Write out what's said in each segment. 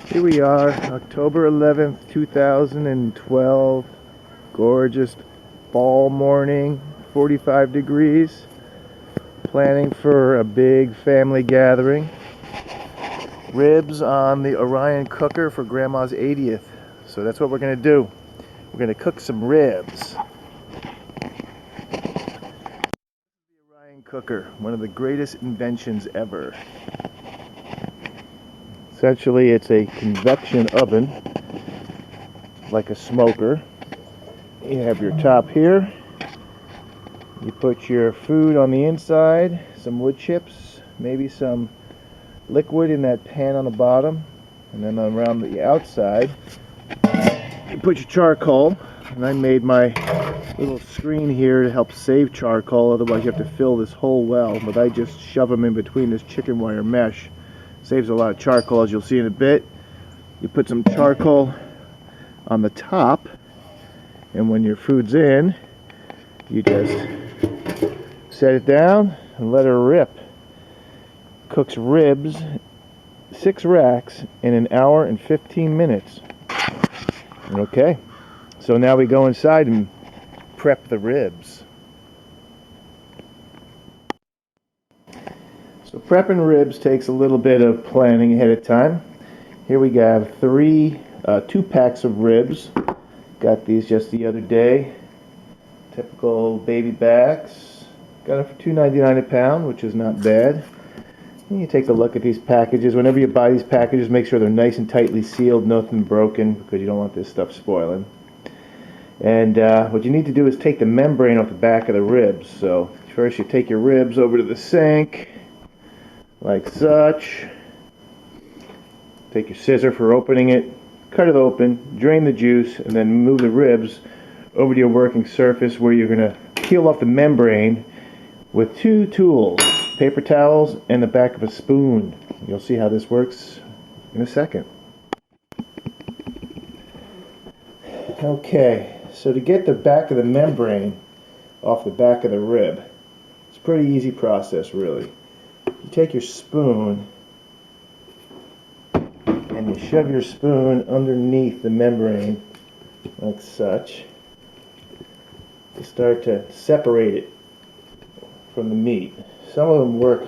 Here we are, October 11th, 2012. Gorgeous fall morning, 45 degrees. Planning for a big family gathering. Ribs on the Orion cooker for Grandma's 80th. So that's what we're going to do. We're going to cook some ribs. The Orion cooker, one of the greatest inventions ever. Essentially, it's a convection oven, like a smoker. You have your top here. You put your food on the inside, some wood chips, maybe some liquid in that pan on the bottom, and then around the outside you put your charcoal. And I made my little screen here to help save charcoal, otherwise you have to fill this whole well, but I just shove them in between this chicken wire mesh. Saves a lot of charcoal, as you'll see in a bit. You put some charcoal on the top, and when your food's in, you just set it down and let her rip. Cooks ribs, 6 racks, in an hour and 15 minutes. Okay, so now we go inside and prep the ribs. So prepping ribs takes a little bit of planning ahead of time. Here we have 2 packs of ribs. Got these just the other day. Typical baby backs. Got them for $2.99 a pound, which is not bad. And you take a look at these packages. Whenever you buy these packages, make sure they're nice and tightly sealed, nothing broken, because you don't want this stuff spoiling. And what you need to do is take the membrane off the back of the ribs. So first you take your ribs over to the sink, like such. Take your scissor for opening it, cut it open, drain the juice, and then move the ribs over to your working surface where you're going to peel off the membrane with 2 tools, paper towels and the back of a spoon. You'll see how this works in a second. Okay, so to get the back of the membrane off the back of the rib, it's a pretty easy process really. You take your spoon and you shove your spoon underneath the membrane like such to start to separate it from the meat. Some of them work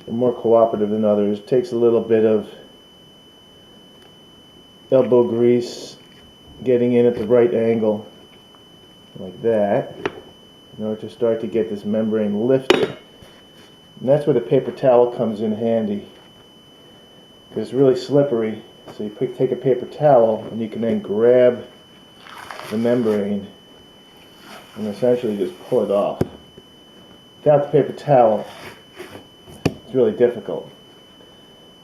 more cooperative than others. It takes a little bit of elbow grease getting in at the right angle like that in order to start to get this membrane lifted. And that's where the paper towel comes in handy, because it's really slippery. So you take a paper towel and you can then grab the membrane and essentially just pull it off. Without the paper towel, it's really difficult.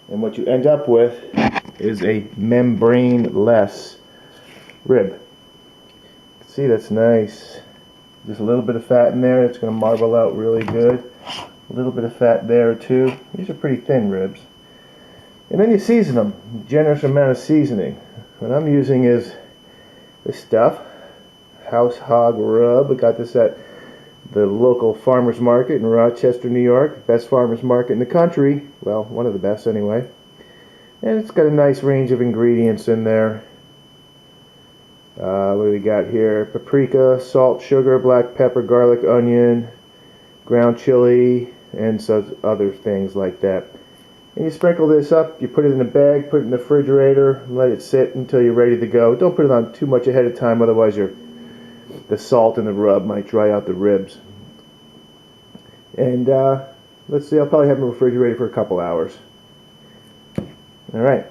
And what you end up with is a membrane-less rib. See, that's nice. Just a little bit of fat in there. It's going to marble out really good. A little bit of fat there too. These are pretty thin ribs. And then you season them. Generous amount of seasoning. What I'm using is this stuff. House Hog Rub. I got this at the local farmer's market in Rochester, New York. Best farmer's market in the country. Well, one of the best anyway. And it's got a nice range of ingredients in there. What do we got here? Paprika, salt, sugar, black pepper, garlic, onion, ground chili, and some other things like that. And you sprinkle this up, you put it in a bag, put it in the refrigerator, and let it sit until you're ready to go. Don't put it on too much ahead of time, otherwise the salt and the rub might dry out the ribs. And let's see, I'll probably have them refrigerated for a couple hours. Alright,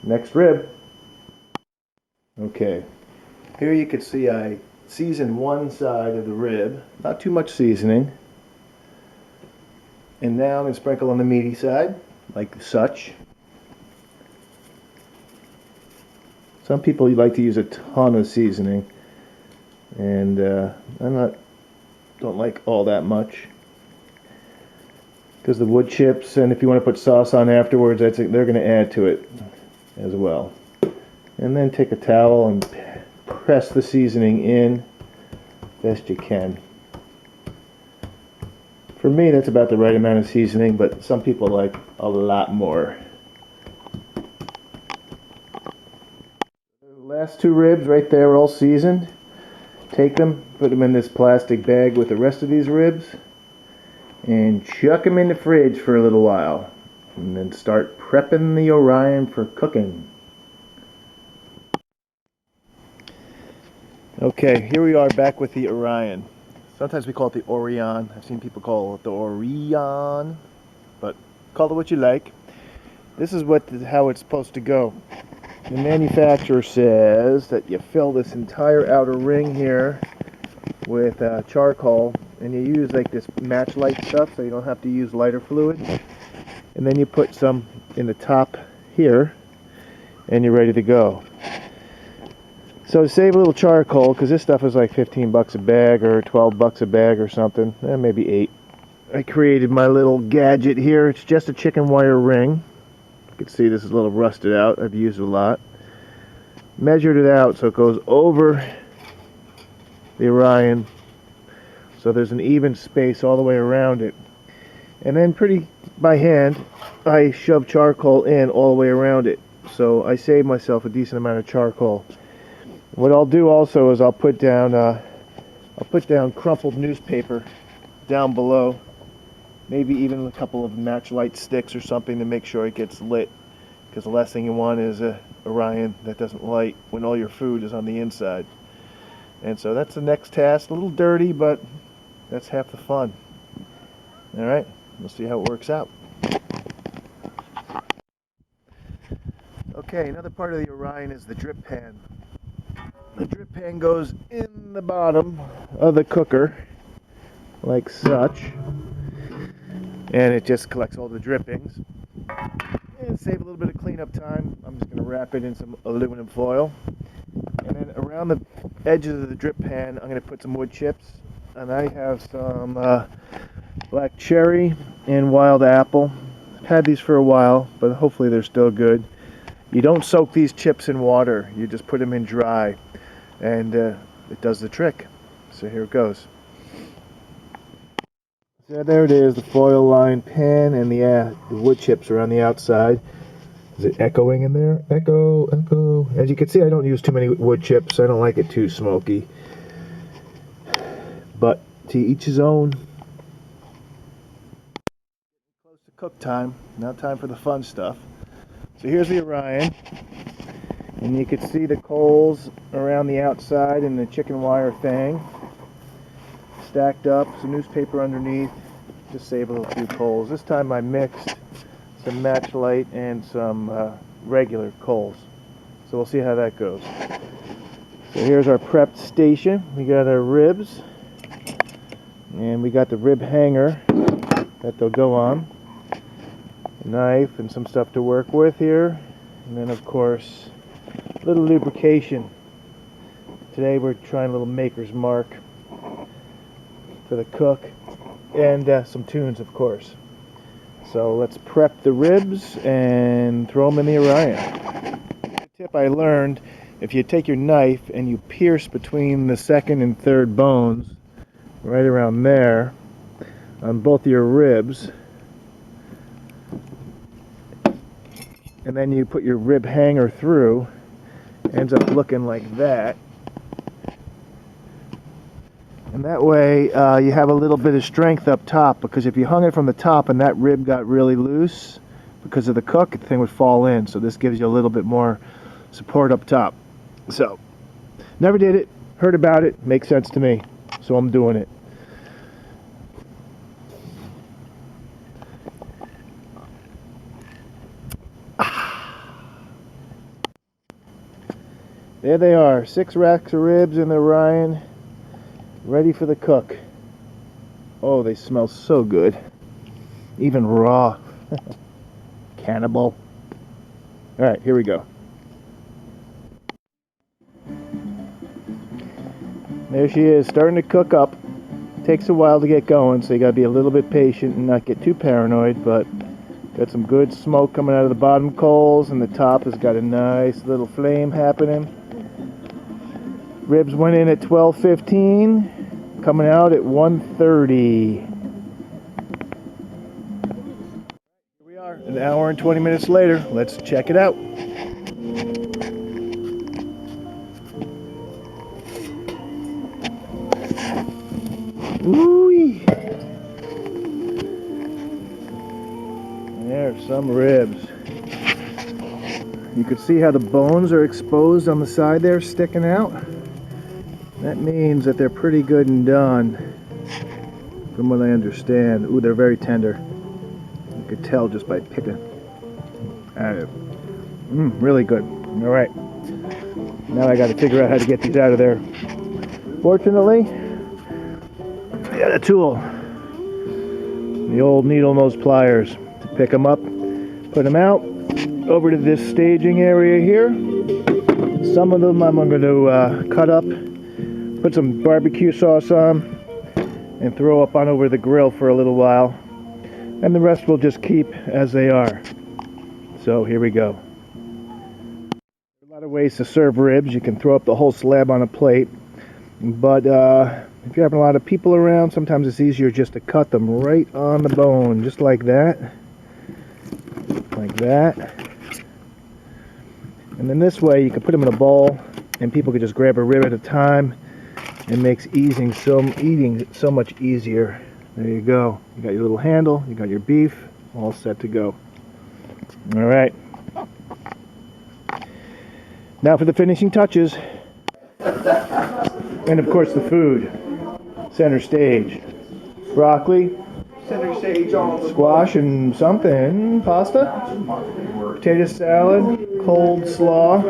next rib. Okay, here you can see I seasoned one side of the rib, not too much seasoning. And now I'm going to sprinkle on the meaty side, like such. Some people like to use a ton of seasoning, and don't like all that much, because the wood chips, and if you want to put sauce on afterwards, they're going to add to it as well. And then take a towel and press the seasoning in best you can. For me, that's about the right amount of seasoning, but some people like a lot more. Last 2 ribs right there, all seasoned. Take them, put them in this plastic bag with the rest of these ribs, and chuck them in the fridge for a little while. And then start prepping the Orion for cooking. Okay, here we are back with the Orion. Sometimes we call it the Orion. I've seen people call it the Orion, but call it what you like. This is how it's supposed to go. The manufacturer says that you fill this entire outer ring here with charcoal, and you use like this match light stuff so you don't have to use lighter fluid. And then you put some in the top here, and you're ready to go. So to save a little charcoal, because this stuff is like 15 bucks a bag or 12 bucks a bag or something, maybe 8. I created my little gadget here. It's just a chicken wire ring. You can see this is a little rusted out. I've used it a lot. Measured it out so it goes over the Orion, so there's an even space all the way around it. And then pretty by hand, I shove charcoal in all the way around it. So I save myself a decent amount of charcoal. What I'll do also is I'll put down crumpled newspaper down below, maybe even a couple of match light sticks or something to make sure it gets lit, because the last thing you want is a Orion that doesn't light when all your food is on the inside. And so that's the next task. A little dirty, but that's half the fun. Alright, we'll see how it works out. Okay, another part of the Orion is the drip pan. The drip pan goes in the bottom of the cooker, like such, and it just collects all the drippings. And save a little bit of cleanup time, I'm just going to wrap it in some aluminum foil. And then around the edges of the drip pan, I'm going to put some wood chips. And I have some black cherry and wild apple. I've had these for a while, but hopefully they're still good. You don't soak these chips in water, you just put them in dry. And it does the trick. So here it goes. So there it is, the foil lined pan and the wood chips are on the outside. Is it echoing in there? Echo, echo. As you can see, I don't use too many wood chips. I don't like it too smoky. But to each his own. Close to cook time. Now time for the fun stuff. So here's the Orion. And you can see the coals around the outside and the chicken wire thing. Stacked up, some newspaper underneath. Just save a little few coals. This time I mixed some match light and some regular coals. So we'll see how that goes. So here's our prepped station. We got our ribs. And we got the rib hanger that they'll go on. A knife and some stuff to work with here. And then of course, a little lubrication. Today we're trying a little maker's mark for the cook. And some tunes, of course. So let's prep the ribs and throw them in the Orion. The tip I learned, if you take your knife and you pierce between the second and third bones, right around there, on both your ribs, and then you put your rib hanger through, ends up looking like that. And that way you have a little bit of strength up top, because if you hung it from the top and that rib got really loose because of the cook, the thing would fall in. So this gives you a little bit more support up top. So, never did it, heard about it, makes sense to me, so I'm doing it. There they are, 6 racks of ribs in the Orion, ready for the cook. Oh, they smell so good. Even raw. Cannibal. Alright, here we go. There she is, starting to cook up. Takes a while to get going, so you gotta be a little bit patient and not get too paranoid, but got some good smoke coming out of the bottom coals, and the top has got a nice little flame happening. Ribs went in at 12:15, coming out at 1:30. Here we are, an hour and 20 minutes later. Let's check it out. Ooh-wee. There's some ribs. You can see how the bones are exposed on the side there, sticking out. That means that they're pretty good and done, from what I understand. Ooh, they're very tender. You could tell just by picking. Really good. All right. Now I got to figure out how to get these out of there. Fortunately, I got a tool. The old needle nose pliers to pick them up, put them out, over to this staging area here. Some of them I'm going to cut up, put some barbecue sauce on, and throw up on over the grill for a little while. And the rest we'll just keep as they are. So here we go. A lot of ways to serve ribs. You can throw up the whole slab on a plate. But if you're having a lot of people around, sometimes it's easier just to cut them right on the bone. Just like that. Like that. And then this way you can put them in a bowl and people can just grab a rib at a time. It makes eating so much easier. There you go. You got your little handle, you got your beef, all set to go. All right. Now for the finishing touches. And of course the food. Center stage. Broccoli. Center stage on Squash and something. Pasta. Potato salad. Cold slaw.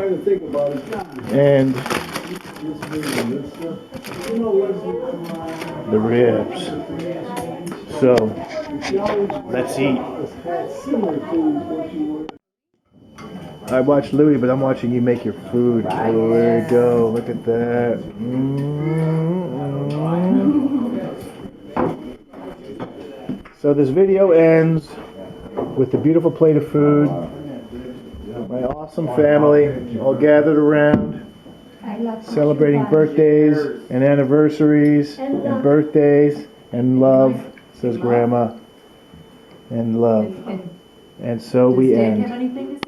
And the ribs. So, let's eat. I watched Louie, but I'm watching you make your food. Oh, there you go. Look at that. So this video ends with a beautiful plate of food. My awesome family all gathered around, celebrating birthdays and anniversaries and birthdays and love, says Grandma, and love. And so we end.